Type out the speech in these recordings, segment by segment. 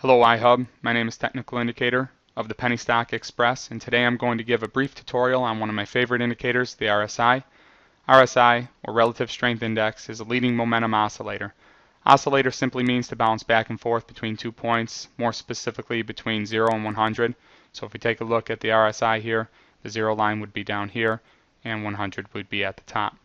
Hello iHub, my name is Technical Indicator of the PennyStockExpress, and today I'm going to give a brief tutorial on one of my favorite indicators, the RSI. RSI, or Relative Strength Index, is a leading momentum oscillator. Oscillator simply means to bounce back and forth between 2 points, more specifically between 0 and 100. So if we take a look at the RSI here, the 0 line would be down here, and 100 would be at the top.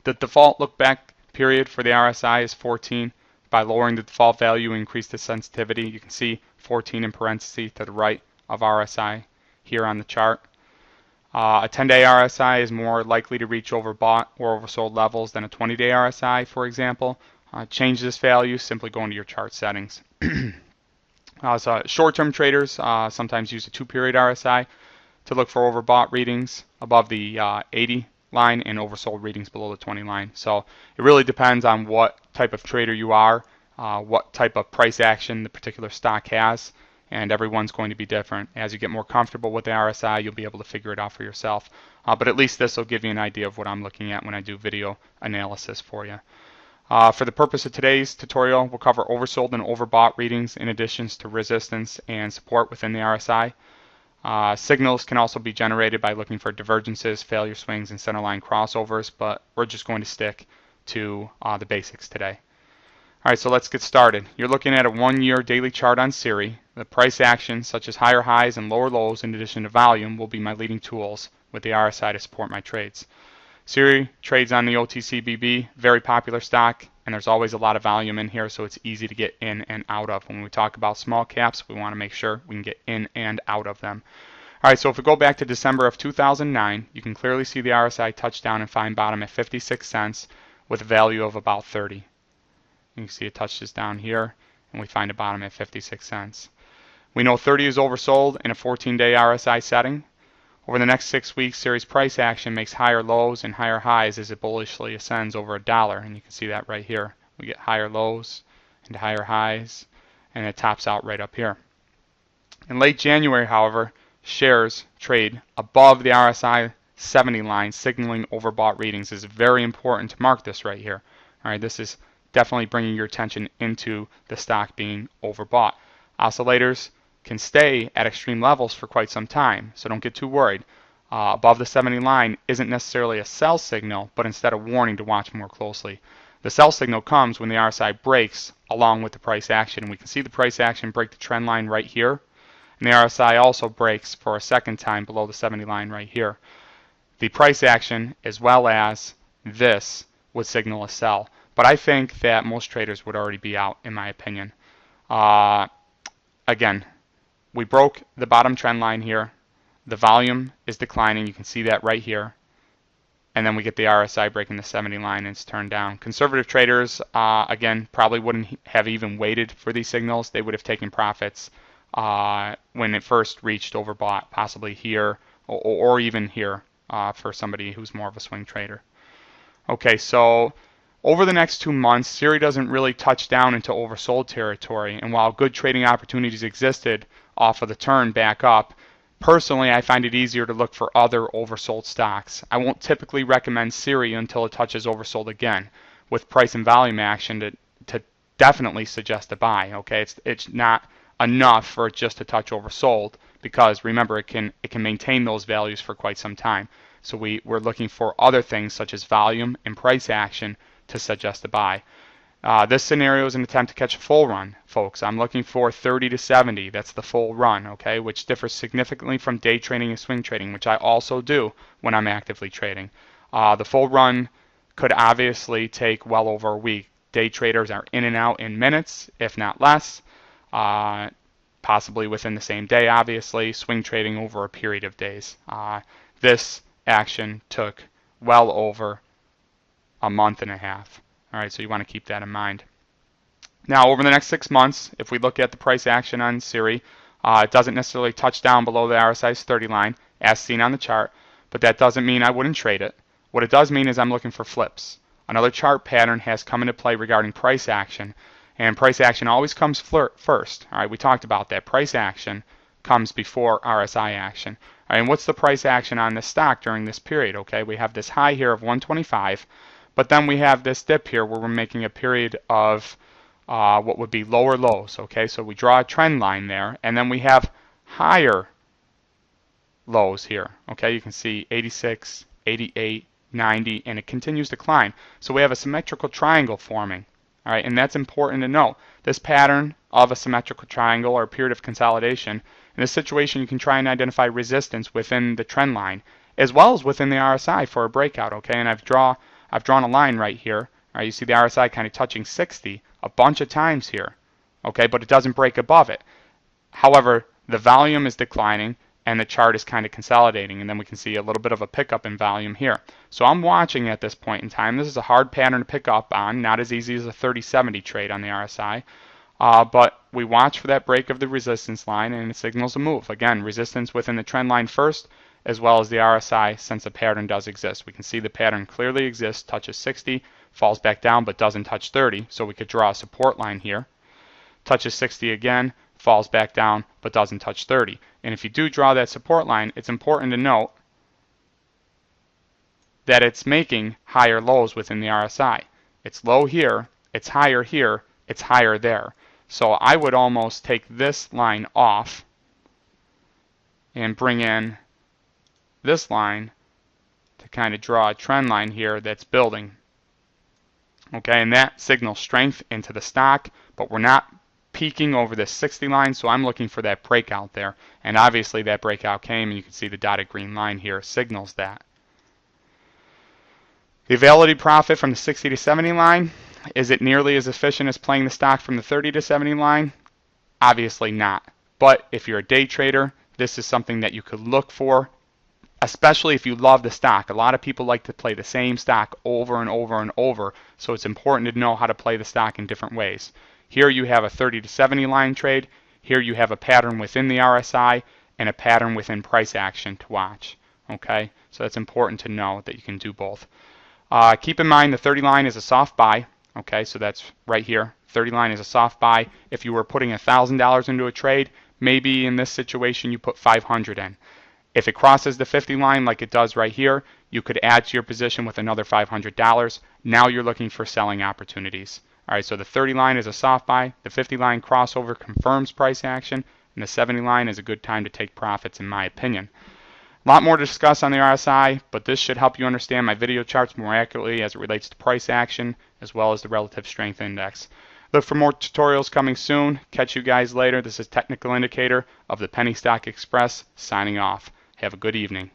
The default look-back period for the RSI is 14. By lowering the default value, we increase the sensitivity. You can see 14 in parentheses to the right of RSI here on the chart. A 10-day RSI is more likely to reach overbought or oversold levels than a 20-day RSI, for example. Change this value, simply go into your chart settings. So short-term traders sometimes use a 2-period RSI to look for overbought readings above the 80 line and oversold readings below the 20 line. So it really depends on what type of trader you are, what type of price action the particular stock has, and everyone's going to be different. As you get more comfortable with the RSI, you'll be able to figure it out for yourself. But at least this will give you an idea of what I'm looking at when I do video analysis for you. For the purpose of today's tutorial, we'll cover oversold and overbought readings in addition to resistance and support within the RSI. Signals can also be generated by looking for divergences, failure swings, and centerline crossovers, but we're just going to stick to the basics today. All right, so let's get started. You're looking at a 1-year daily chart on Siri. The price action, such as higher highs and lower lows in addition to volume, will be my leading tools with the RSI to support my trades. Siri trades on the OTCBB, very popular stock, and there's always a lot of volume in here, so it's easy to get in and out of. When we talk about small caps, we want to make sure we can get in and out of them. All right, so if we go back to December of 2009, you can clearly see the RSI touch down and find bottom at 56 cents with a value of about 30. You can see it touches down here, and we find a bottom at 56 cents. We know 30 is oversold in a 14-day RSI setting. Over the next 6 weeks, Siri's price action makes higher lows and higher highs as it bullishly ascends over $1, and you can see that right here. We get higher lows and higher highs, and it tops out right up here. In late January, however, shares trade above the RSI 70 line, signaling overbought readings. It's very important to mark this right here. All right, this is definitely bringing your attention into the stock being overbought. Oscillators can stay at extreme levels for quite some time, so don't get too worried. Above the 70 line isn't necessarily a sell signal, but instead a warning to watch more closely. The sell signal comes when the RSI breaks along with the price action, and we can see the price action break the trend line right here, and the RSI also breaks for a second time below the 70 line right here. The price action, as well as this, would signal a sell, but I think that most traders would already be out, in my opinion. Again, we broke the bottom trend line here. The volume is declining. You can see that right here. And then we get the RSI breaking the 70 line and it's turned down. Conservative traders, again, probably wouldn't have even waited for these signals. They would have taken profits when it first reached overbought, possibly here or even here for somebody who's more of a swing trader. Okay, so over the next 2 months, Siri doesn't really touch down into oversold territory. And while good trading opportunities existed off of the turn back up, personally, I find it easier to look for other oversold stocks. I won't typically recommend Siri until it touches oversold again, with price and volume action to definitely suggest a buy. Okay, it's not enough for it just to touch oversold, because remember, it can maintain those values for quite some time. So we're looking for other things such as volume and price action to suggest a buy. This scenario is an attempt to catch a full run, folks. I'm looking for 30 to 70. That's the full run, okay, which differs significantly from day trading and swing trading, which I also do when I'm actively trading. The full run could obviously take well over a week. Day traders are in and out in minutes, if not less, possibly within the same day, obviously. Swing trading over a period of days. This action took well over a month and a half. All right, so you want to keep that in mind. Now, over the next 6 months, if we look at the price action on Siri, it doesn't necessarily touch down below the RSI's 30 line, as seen on the chart, but that doesn't mean I wouldn't trade it. What it does mean is I'm looking for flips. Another chart pattern has come into play regarding price action, and price action always comes first. All right, we talked about that. Price action comes before RSI action. All right, and what's the price action on this stock during this period? Okay, we have this high here of 125. But then we have this dip here where we're making a period of what would be lower lows. Okay, so we draw a trend line there, and then we have higher lows here. Okay, you can see 86, 88, 90, and it continues to climb. So we have a symmetrical triangle forming. All right, and that's important to know. This pattern of a symmetrical triangle or a period of consolidation, in this situation you can try and identify resistance within the trend line as well as within the RSI for a breakout. Okay, and I've drawn a line right here. All right, you see the RSI kind of touching 60 a bunch of times here. Okay, but it doesn't break above it. However, the volume is declining and the chart is kind of consolidating, and then we can see a little bit of a pickup in volume here. So I'm watching at this point in time. This is a hard pattern to pick up on, not as easy as a 30-70 trade on the RSI, but we watch for that break of the resistance line and it signals a move. Again, resistance within the trend line first, as well as the RSI, since the pattern does exist. We can see the pattern clearly exists, touches 60, falls back down but doesn't touch 30, so we could draw a support line here. Touches 60 again, falls back down but doesn't touch 30. And if you do draw that support line, it's important to note that it's making higher lows within the RSI. It's low here, it's higher here, it's higher there. So I would almost take this line off and bring in this line to kind of draw a trend line here that's building. Okay, and that signals strength into the stock, but we're not peaking over this 60 line, so I'm looking for that breakout there. And obviously that breakout came, and you can see the dotted green line here signals that. The availability profit from the 60 to 70 line, is it nearly as efficient as playing the stock from the 30 to 70 line? Obviously not. But if you're a day trader, this is something that you could look for, especially if you love the stock. A lot of people like to play the same stock over and over and over, so it's important to know how to play the stock in different ways. Here you have a 30 to 70 line trade. Here you have a pattern within the RSI and a pattern within price action to watch. Okay, so that's important to know that you can do both. Keep in mind the 30 line is a soft buy. Okay, so that's right here. 30 line is a soft buy. If you were putting $1,000 into a trade, maybe in this situation you put 500 in. If it crosses the 50 line like it does right here, you could add to your position with another $500. Now you're looking for selling opportunities. All right, so the 30 line is a soft buy. The 50 line crossover confirms price action, and the 70 line is a good time to take profits in my opinion. A lot more to discuss on the RSI, but this should help you understand my video charts more accurately as it relates to price action as well as the relative strength index. Look for more tutorials coming soon. Catch you guys later. This is Technical Indicator of the Penny Stock Express signing off. Have a good evening.